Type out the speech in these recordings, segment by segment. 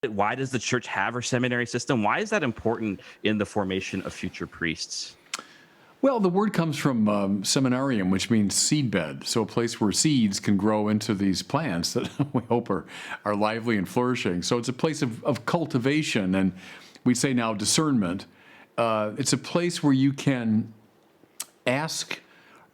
Why does the church have her seminary system? Why is that important in the formation of future priests? Well, the word comes from seminarium, which means seedbed. So a place where seeds can grow into these plants that we hope are lively and flourishing. So it's a place of cultivation, and we say now discernment. It's a place where you can ask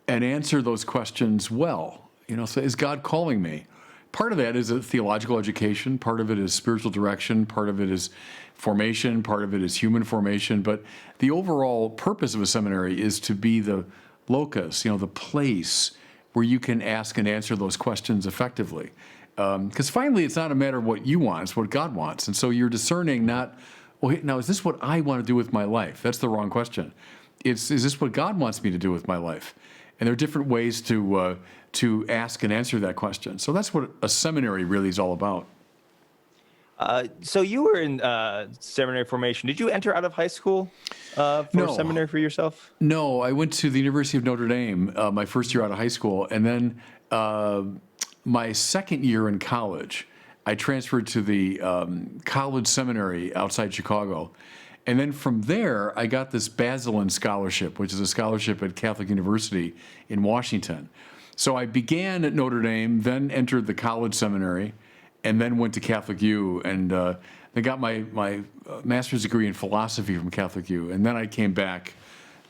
and answer those questions well. So is God calling me? Part of that is a theological education. Part of it is spiritual direction. Part of it is formation. Part of it is human formation. But the overall purpose of a seminary is to be the locus, the place where you can ask and answer those questions effectively. Because finally, it's not a matter of what you want, it's what God wants. And so you're discerning not, well, now, is this what I want to do with my life? That's the wrong question. Is this what God wants me to do with my life? And there are different ways to ask and answer that question. So that's what a seminary really is all about. So you were in seminary formation. Did you enter out of high school for seminary for yourself? No, I went to the University of Notre Dame my first year out of high school. And then my second year in college, I transferred to the college seminary outside Chicago. And then from there, I got this Basilian Scholarship, which is a scholarship at Catholic University in Washington. So I began at Notre Dame, then entered the college seminary, and then went to Catholic U, and then got my master's degree in philosophy from Catholic U. And then I came back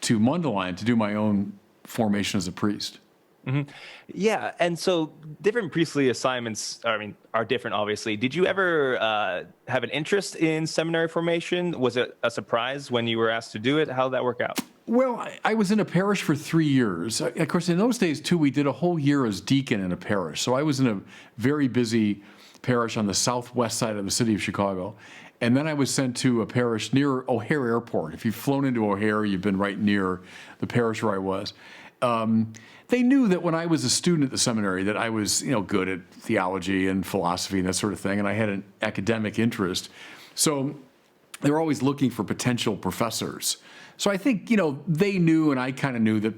to Mundelein to do my own formation as a priest. Mm-hmm. Yeah, and so different priestly assignments, are different, obviously. Did you ever have an interest in seminary formation? Was it a surprise when you were asked to do it? How did that work out? Well, I was in a parish for 3 years. Of course, in those days, too, we did a whole year as deacon in a parish. So I was in a very busy parish on the southwest side of the city of Chicago. And then I was sent to a parish near O'Hare Airport. If you've flown into O'Hare, you've been right near the parish where I was. They knew that when I was a student at the seminary that I was, good at theology and philosophy and that sort of thing, and I had an academic interest. So they were always looking for potential professors. So I think, they knew, and I kind of knew that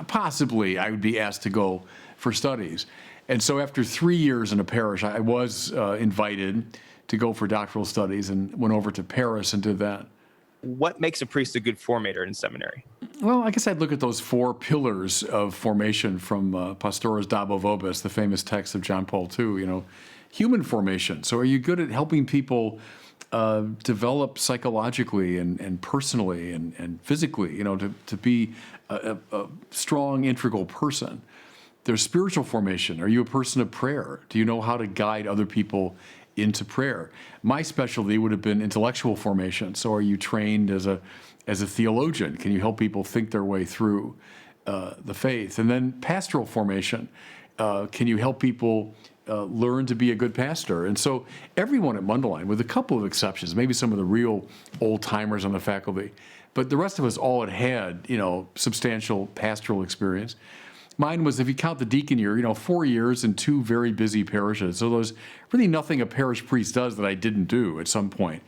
possibly I would be asked to go for studies. And so after 3 years in a parish, I was invited to go for doctoral studies and went over to Paris and did that. What makes a priest a good formator in seminary? Well, I guess I'd look at those 4 pillars of formation from Pastoris Dabo Vobis, the famous text of John Paul II, human formation. So are you good at helping people develop psychologically and personally and physically, to be a strong, integral person? There's spiritual formation. Are you a person of prayer? Do you know how to guide other people into prayer? My specialty would have been intellectual formation. So are you trained as a theologian? Can you help people think their way through the faith? And then pastoral formation. Can you help people learn to be a good pastor? And so everyone at Mundelein, with a couple of exceptions, maybe some of the real old-timers on the faculty, but the rest of us all had substantial pastoral experience. Mine was, if you count the deacon year, 4 years in 2 very busy parishes. So there's really nothing a parish priest does that I didn't do at some point.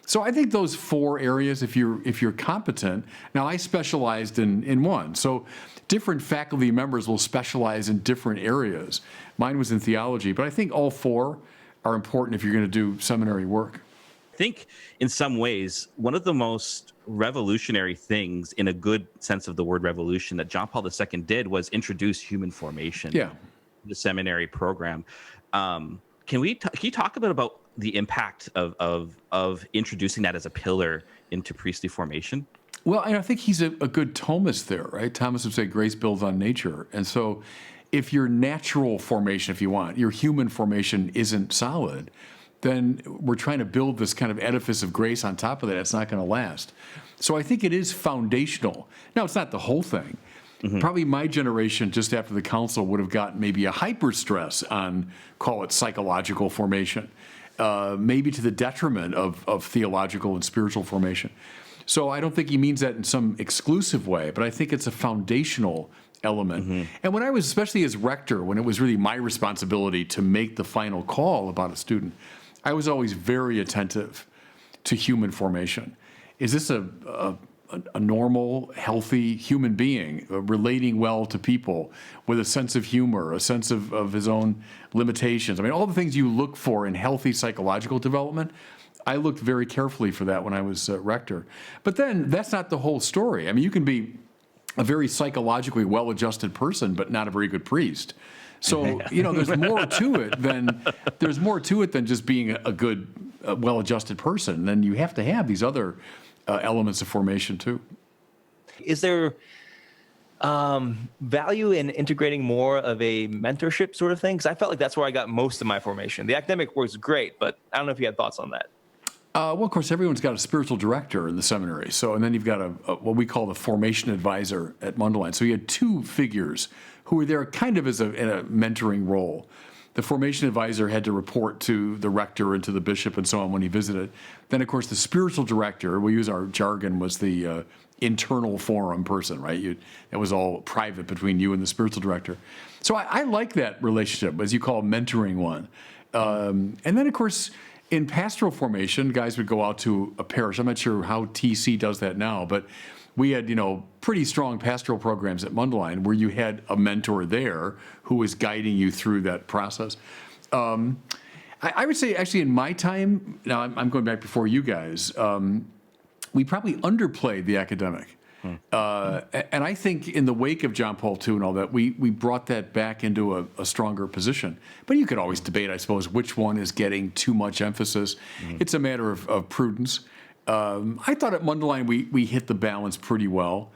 So I think those 4 areas, if you're competent. Now I specialized in one. So different faculty members will specialize in different areas. Mine was in theology, but I think all 4 are important if you're going to do seminary work. I think in some ways, one of the most revolutionary things, in a good sense of the word revolution, that John Paul II did was introduce human formation to the seminary program. Can you talk a bit about the impact of introducing that as a pillar into priestly formation? Well, and I think he's a good Thomist there, right? Thomas would say grace builds on nature. And so if your natural formation, if you want, your human formation isn't solid, then we're trying to build this kind of edifice of grace on top of that. It's not going to last. So I think it is foundational. Now, it's not the whole thing. Mm-hmm. Probably my generation, just after the council, would have gotten maybe a hyper stress on, call it psychological formation, maybe to the detriment of theological and spiritual formation. So I don't think he means that in some exclusive way, but I think it's a foundational element. Mm-hmm. And when I was, especially as rector, when it was really my responsibility to make the final call about a student, I was always very attentive to human formation. Is this a a normal, healthy human being, relating well to people with a sense of humor, a sense of his own limitations. I mean, all the things you look for in healthy psychological development, I looked very carefully for that when I was rector. But then that's not the whole story. I mean, you can be a very psychologically well-adjusted person, but not a very good priest. So, there's more to it than just being a good, well-adjusted person. Then you have to have these other elements of formation too. Is there value in integrating more of a mentorship sort of thing? Because I felt like that's where I got most of my formation. The academic work is great, but I don't know if you had thoughts on that. Well, of course, everyone's got a spiritual director in the seminary. So, and then you've got what we call the formation advisor at Mundelein. So you had two figures who were there kind of in a mentoring role. The formation advisor had to report to the rector and to the bishop and so on when he visited. Then, of course, the spiritual director, we use our jargon, was the internal forum person, right? It was all private between you and the spiritual director. So I like that relationship, as you call mentoring one. And then, of course, in pastoral formation, guys would go out to a parish. I'm not sure how TC does that now, but we had, pretty strong pastoral programs at Mundelein where you had a mentor there who was guiding you through that process. I would say, actually, in my time, now I'm going back before you guys, we probably underplayed the academic. And I think in the wake of John Paul II and all that, we brought that back into a stronger position. But you could always debate, I suppose, which one is getting too much emphasis. It's a matter of prudence. I thought at Mundelein we hit the balance pretty well.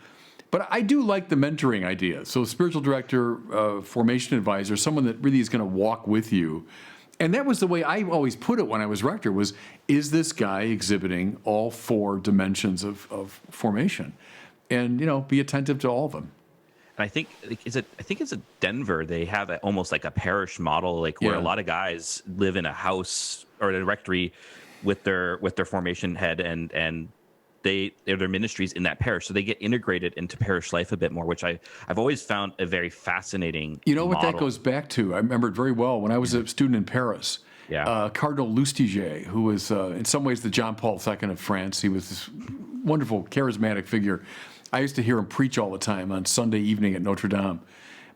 But I do like the mentoring idea. So spiritual director, formation advisor, someone that really is going to walk with you. And that was the way I always put it when I was rector was, is this guy exhibiting all four dimensions of formation? And, be attentive to all of them. And I think it's at Denver. They have almost like a parish model, where a lot of guys live in a house or in a rectory with their formation head, and their ministries in that parish, so they get integrated into parish life a bit more, which I've always found a very fascinating. You know what model. That goes back to? I remember it very well when I was a student in Paris. Yeah. Cardinal Lustiger, who was in some ways the John Paul II of France. He was this wonderful, charismatic figure. I used to hear him preach all the time on Sunday evening at Notre Dame.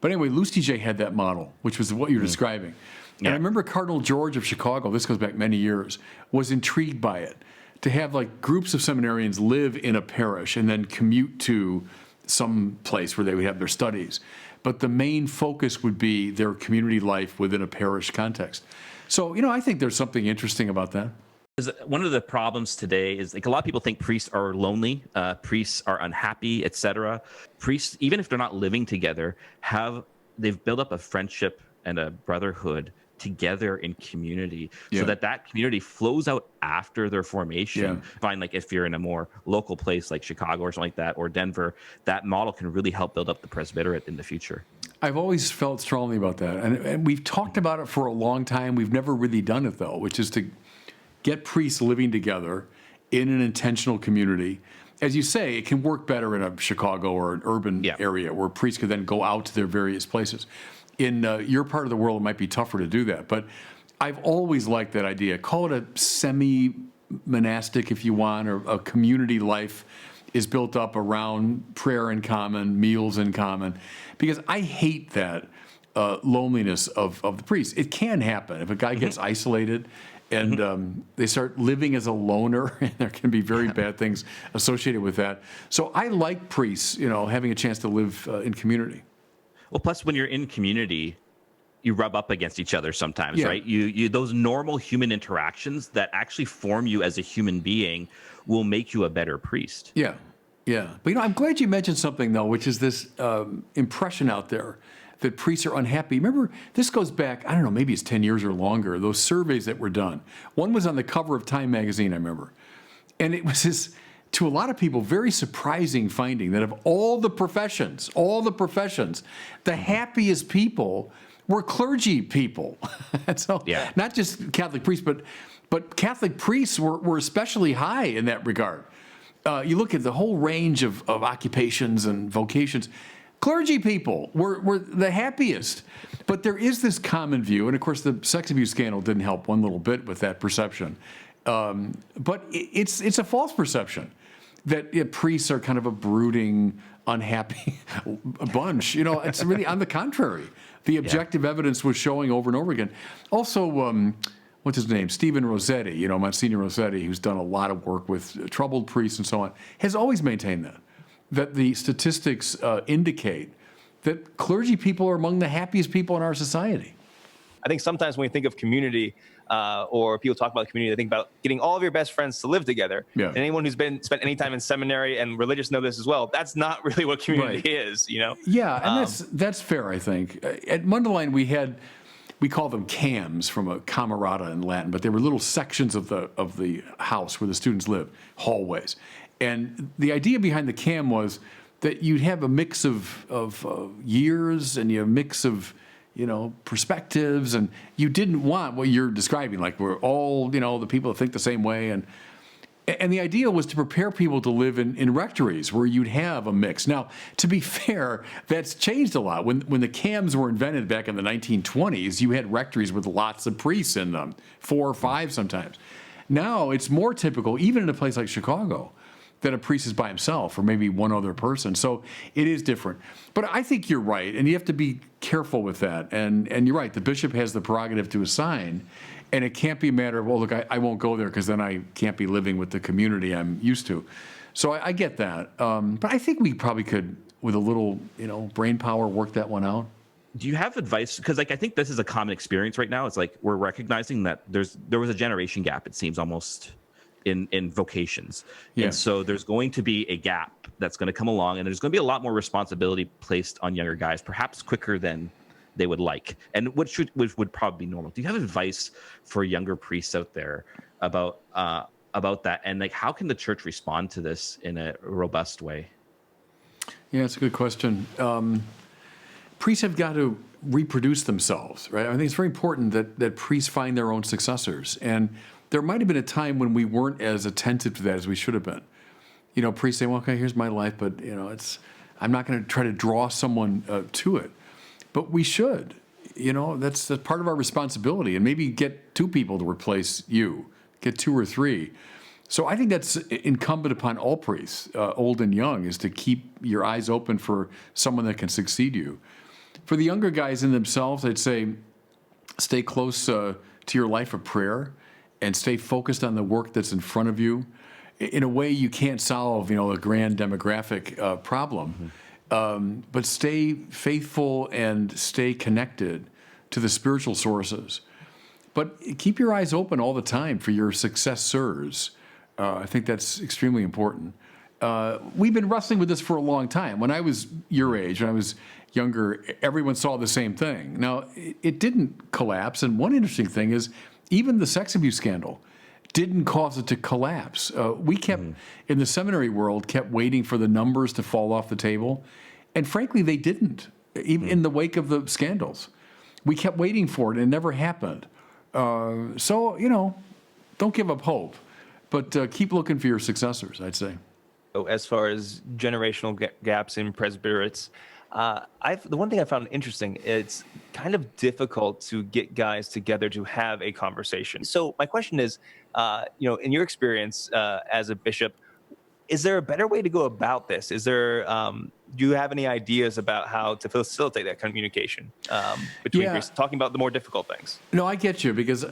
But anyway, Lustiger had that model, which was what you're describing. And I remember Cardinal George of Chicago, this goes back many years, was intrigued by it. To have groups of seminarians live in a parish and then commute to some place where they would have their studies. But the main focus would be their community life within a parish context. So, I think there's something interesting about that. One of the problems today is a lot of people think priests are lonely, priests are unhappy, etc. Priests, even if they're not living together, they've built up a friendship and a brotherhood together in community, so that community flows out after their formation. Find if you're in a more local place like Chicago or something like that, or Denver, that model can really help build up the presbyterate in the future. I've always felt strongly about that, and we've talked about it for a long time. We've never really done it though, which is to get priests living together in an intentional community. As you say, it can work better in a Chicago or an urban area where priests could then go out to their various places. In your part of the world, it might be tougher to do that. But I've always liked that idea. Call it a semi-monastic, if you want, or a community life is built up around prayer in common, meals in common. Because I hate that loneliness of the priest. It can happen. If a guy gets isolated and they start living as a loner, and there can be very bad things associated with that. So I like priests, having a chance to live in community. Well, plus when you're in community, you rub up against each other sometimes, right? You those normal human interactions that actually form you as a human being will make you a better priest. Yeah. But I'm glad you mentioned something though, which is this impression out there that priests are unhappy. Remember, this goes back, I don't know, maybe it's 10 years or longer, those surveys that were done. One was on the cover of Time magazine, I remember. And it was this, to a lot of people, very surprising finding that of all the professions, the happiest people were clergy people. And so, not just Catholic priests, but Catholic priests were especially high in that regard. You look at the whole range of occupations and vocations, clergy people were the happiest. But there is this common view, and of course the sex abuse scandal didn't help one little bit with that perception. But it's a false perception. that priests are kind of a brooding, unhappy bunch. It's really on the contrary. The objective evidence was showing over and over again. Also, what's his name? Stephen Rossetti, Monsignor Rossetti, who's done a lot of work with troubled priests and so on, has always maintained that the statistics indicate that clergy people are among the happiest people in our society. I think sometimes when we think of community, or people talk about community, they think about getting all of your best friends to live together. Yeah. And anyone who's spent any time in seminary and religious know this as well. That's not really what community is, Yeah, and that's fair, I think. At Mundelein, we call them cams, from a camerata in Latin, but they were little sections of the house where the students lived, hallways. And the idea behind the cam was that you'd have a mix of years, and you have a mix of perspectives, and you didn't want what you're describing, like we're all, the people that think the same way. And the idea was to prepare people to live in rectories where you'd have a mix. Now, to be fair, that's changed a lot. When the cams were invented back in the 1920s, you had rectories with lots of priests in them, 4 or 5 sometimes. Now, it's more typical, even in a place like Chicago, that a priest is by himself or maybe one other person. So it is different. But I think you're right, and you have to be careful with that. And you're right, the bishop has the prerogative to assign, and it can't be a matter of, well, look, I won't go there because then I can't be living with the community I'm used to. So I get that. But I think we probably could, with a little brain power, work that one out. Do you have advice? Because I think this is a common experience right now. It's like we're recognizing that there was a generation gap, it seems, almost in vocations. Yeah. And so there's going to be a gap that's going to come along, and there's going to be a lot more responsibility placed on younger guys, perhaps quicker than they would like, and which would probably be normal. Do you have advice for younger priests out there about that, and like how can the church respond to this in a robust way? Yeah, it's a good question. Priests have got to reproduce themselves, right? I think it's very important that priests find their own successors, and there might have been a time when we weren't as attentive to that as we should have been. Priests say, well, okay, here's my life, but I'm not going to try to draw someone to it. But we should. That's part of our responsibility, and maybe get 2 people to replace you, get 2 or 3. So I think that's incumbent upon all priests, old and young, is to keep your eyes open for someone that can succeed you. For the younger guys in themselves, I'd say stay close to your life of prayer, and stay focused on the work that's in front of you. In a way, you can't solve, a grand demographic problem, but stay faithful and stay connected to the spiritual sources. But keep your eyes open all the time for your successors. I think that's extremely important. We've been wrestling with this for a long time. When I was your age, when I was younger, everyone saw the same thing. Now, it didn't collapse, and one interesting thing is, even the sex abuse scandal didn't cause it to collapse. We kept, in the seminary world, kept waiting for the numbers to fall off the table. And frankly, they didn't, even in the wake of the scandals. We kept waiting for it, and it never happened. So, don't give up hope, but keep looking for your successors, I'd say. As far as generational gaps in presbyterates, the one thing I found interesting, it's kind of difficult to get guys together to have a conversation. So my question is, in your experience as a bishop, is there a better way to go about this? Is there, do you have any ideas about how to facilitate that communication between priests, talking about the more difficult things? No, I get you, because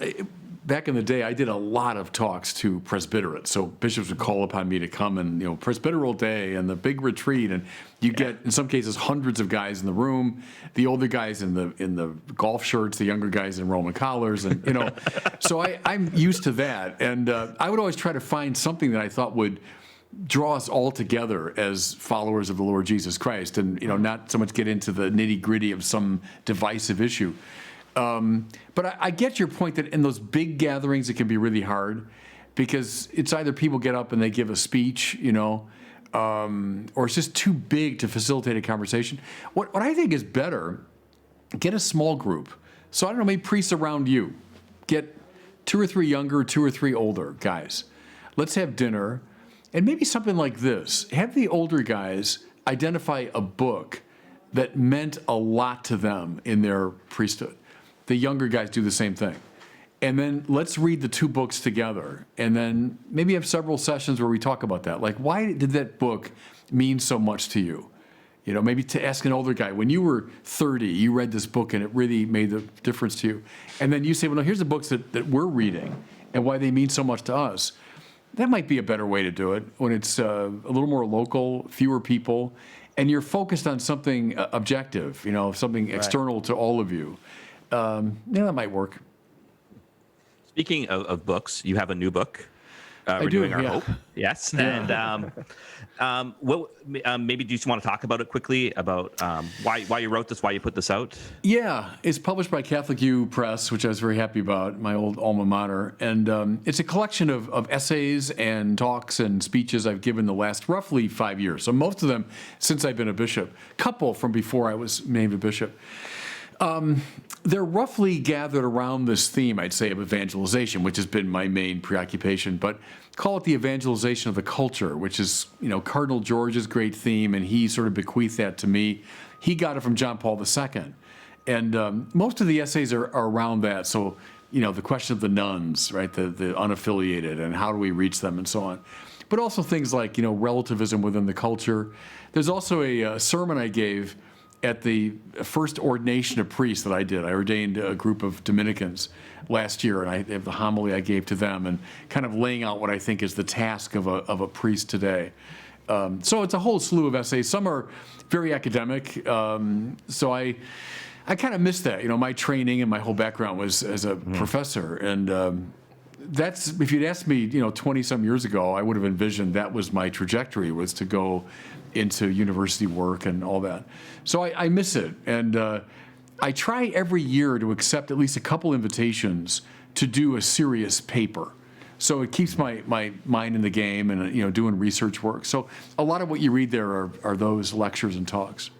back in the day, I did a lot of talks to presbyterates. So bishops would call upon me to come and, presbyteral day and the big retreat, and you get, in some cases, hundreds of guys in the room. The older guys in the golf shirts, the younger guys in Roman collars, and So I'm used to that, and I would always try to find something that I thought would draw us all together as followers of the Lord Jesus Christ, and not so much get into the nitty-gritty of some divisive issue. But I get your point that in those big gatherings, it can be really hard, because it's either people get up and they give a speech, or it's just too big to facilitate a conversation. What I think is better, get a small group. So I don't know, maybe priests around you. Get 2 or 3 younger, 2 or 3 older guys. Let's have dinner, and maybe something like this. Have the older guys identify a book that meant a lot to them in their priesthood. The younger guys do the same thing. And then let's read the two books together. And then maybe have several sessions where we talk about that. Like, why did that book mean so much to you? You know, maybe to ask an older guy, when you were 30, you read this book and it really made the difference to you. And then you say, well, no, here's the books that we're reading and why they mean so much to us. That might be a better way to do it when it's a little more local, fewer people, and you're focused on something objective, you know, something external to all of you. Yeah, that might work. Speaking of books, you have a new book. I do, Renewing Our yeah. Hope. Yes. And maybe do you just want to talk about it quickly, about why you wrote this, why you put this out? Yeah, it's published by Catholic U Press, which I was very happy about, my old alma mater. And it's a collection of essays and talks and speeches I've given the last roughly 5 years. So most of them since I've been a bishop, couple from before I was named a bishop. They're roughly gathered around this theme, I'd say, of evangelization, which has been my main preoccupation, but call it the evangelization of the culture, which is, you know, Cardinal George's great theme, and he sort of bequeathed that to me. He got it from John Paul II. And most of the essays are around that. So, you know, the question of the nuns, right, the unaffiliated, and how do we reach them and so on. But also things like, you know, relativism within the culture. There's also a sermon I gave at the first ordination of priests that I did. I ordained a group of Dominicans last year, and I have the homily I gave to them and kind of laying out what I think is the task of a priest today. So it's a whole slew of essays. Some are very academic, so I kind of missed that. You know, my training and my whole background was as a professor, and that's, if you'd asked me, you know, 20-some years ago, I would have envisioned that was my trajectory, was to go into university work and all that. So I miss it, and I try every year to accept at least a couple invitations to do a serious paper. So it keeps my mind in the game and, you know, doing research work. So a lot of what you read there are those lectures and talks.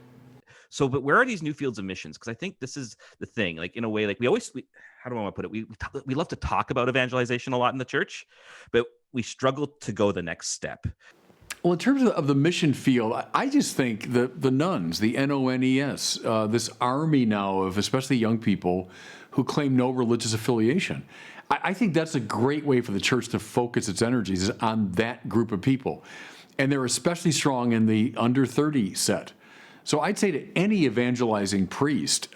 So, but where are these new fields of missions? Because I think this is the thing. Like, in a way, like how do I want to put it? We love to talk about evangelization a lot in the church, but we struggle to go the next step. Well, in terms of the mission field, I just think the nuns, the NONES, this army now of especially young people who claim no religious affiliation, I think that's a great way for the church to focus its energies is on that group of people. And they're especially strong in the under 30 set. So I'd say to any evangelizing priest,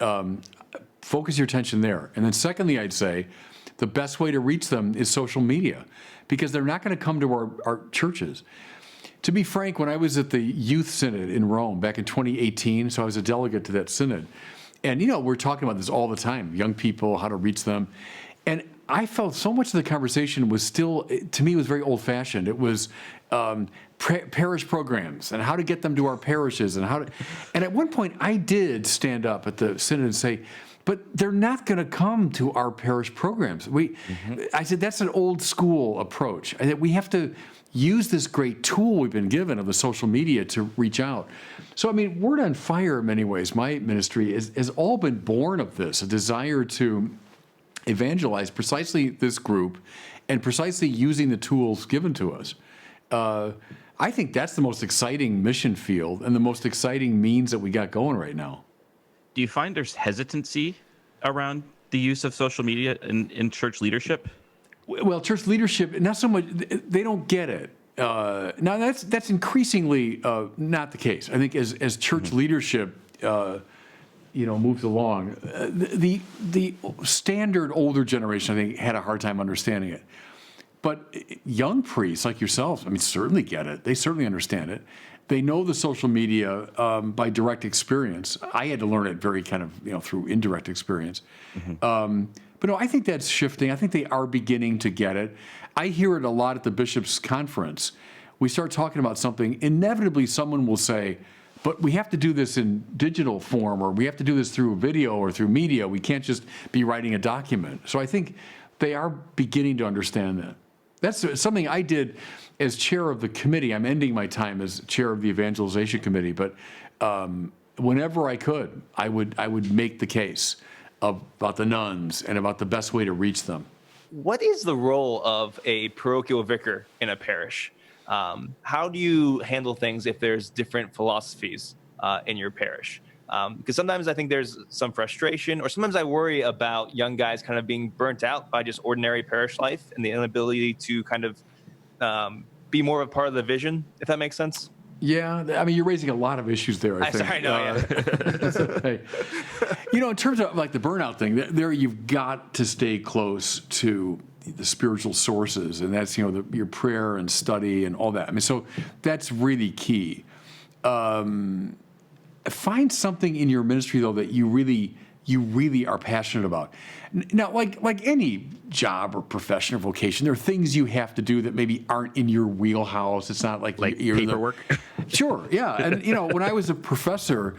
focus your attention there. And then secondly, I'd say the best way to reach them is social media, because they're not going to come to our churches. To be frank, when I was at the Youth Synod in Rome back in 2018, so I was a delegate to that synod, and, you know, we're talking about this all the time, young people, how to reach them. And I felt so much of the conversation was still, to me, it was very old-fashioned. It was parish programs and how to get them to our parishes and and at one point I did stand up at the synod and say, but they're not going to come to our parish programs. I said, that's an old school approach. I said, we have to use this great tool we've been given of the social media to reach out. So, I mean, Word on Fire in many ways, my ministry has all been born of this, a desire to evangelize precisely this group and precisely using the tools given to us. I think that's the most exciting mission field and the most exciting means that we got going right now. Do you find there's hesitancy around the use of social media in church leadership? Well, church leadership, not so much, they don't get it. Now, that's increasingly not the case. I think as church leadership moves along, the standard older generation, I think, had a hard time understanding it. But young priests like yourselves, I mean, certainly get it. They certainly understand it. They know the social media by direct experience. I had to learn it very kind of, through indirect experience. But no, I think that's shifting. I think they are beginning to get it. I hear it a lot at the bishops' conference. We start talking about something, inevitably someone will say, but we have to do this in digital form, or we have to do this through video or through media. We can't just be writing a document. So I think they are beginning to understand that. That's something I did as chair of the committee. I'm ending my time as chair of the evangelization committee, but whenever I could, I would make the case about the nuns and about the best way to reach them. What is the role of a parochial vicar in a parish? How do you handle things if there's different philosophies in your parish? Because sometimes I think there's some frustration, or sometimes I worry about young guys kind of being burnt out by just ordinary parish life and the inability to kind of be more of a part of the vision, if that makes sense. Yeah, I mean, you're raising a lot of issues there, I think. Sorry, no, yeah. That's okay. In terms of like the burnout thing, there you've got to stay close to the spiritual sources, and that's, your prayer and study and all that. I mean, so that's really key. Find something in your ministry, though, that you really are passionate about. Now, like any job or profession or vocation, there are things you have to do that maybe aren't in your wheelhouse. It's not like you're paperwork. Sure, yeah. And when I was a professor,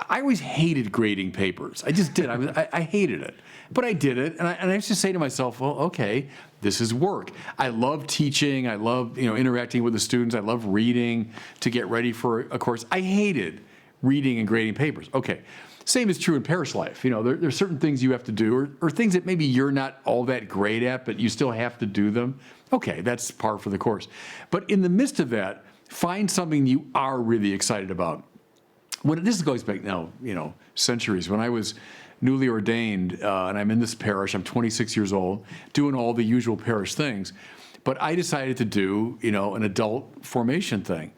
I always hated grading papers. I just did. I hated it, but I did it, and I used to say to myself, well, okay, this is work. I love teaching. I love interacting with the students. I love reading to get ready for a course. I hated reading and grading papers. Okay. Same is true in parish life. There's certain things you have to do, or things that maybe you're not all that great at, but you still have to do them. Okay, that's par for the course. But in the midst of that, find something you are really excited about. This goes back now, centuries. When I was newly ordained, and I'm in this parish, I'm 26 years old, doing all the usual parish things, but I decided to do, an adult formation thing.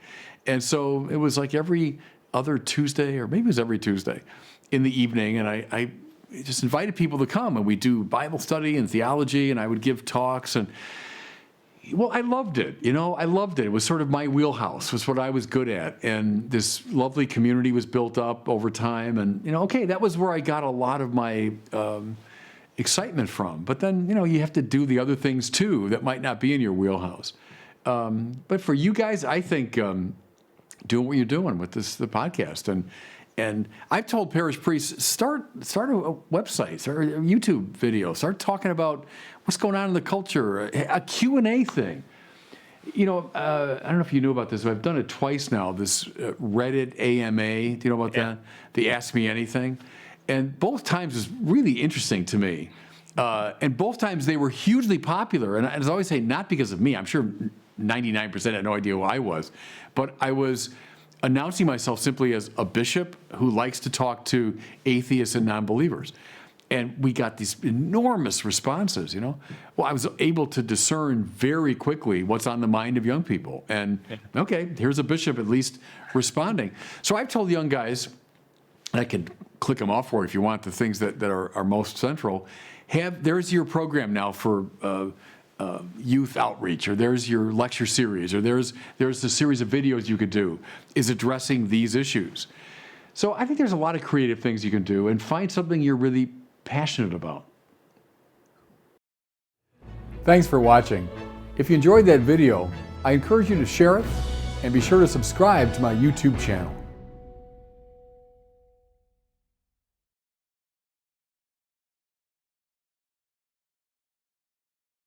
And so it was like every other Tuesday, or maybe it was every Tuesday in the evening, and I just invited people to come, and we do Bible study and theology, and I would give talks, and I loved it. I loved it. It was sort of my wheelhouse. It was what I was good at, and this lovely community was built up over time, and that was where I got a lot of my excitement from. But then you have to do the other things too that might not be in your wheelhouse. But for you guys, I think doing what you're doing with the podcast, and I've told parish priests, start a website, start a YouTube video, start talking about what's going on in the culture, a Q&A thing. I don't know if you knew about this, but I've done it twice now, this Reddit AMA. Do you know about that? The Ask Me Anything. And both times was really interesting to me. And both times they were hugely popular. And as I always say, not because of me. I'm sure 99% had no idea who I was. But I was announcing myself simply as a bishop who likes to talk to atheists and non-believers. And we got these enormous responses, Well, I was able to discern very quickly what's on the mind of young people. And, okay, here's a bishop at least responding. So I've told young guys, and I can click them off for it if you want, the things that are most central. There's your program now for youth outreach, or there's your lecture series, or there's a series of videos you could do is addressing these issues. So I think there's a lot of creative things you can do, and find something you're really passionate about. Thanks for watching. If you enjoyed that video, I encourage you to share it and be sure to subscribe to my YouTube channel.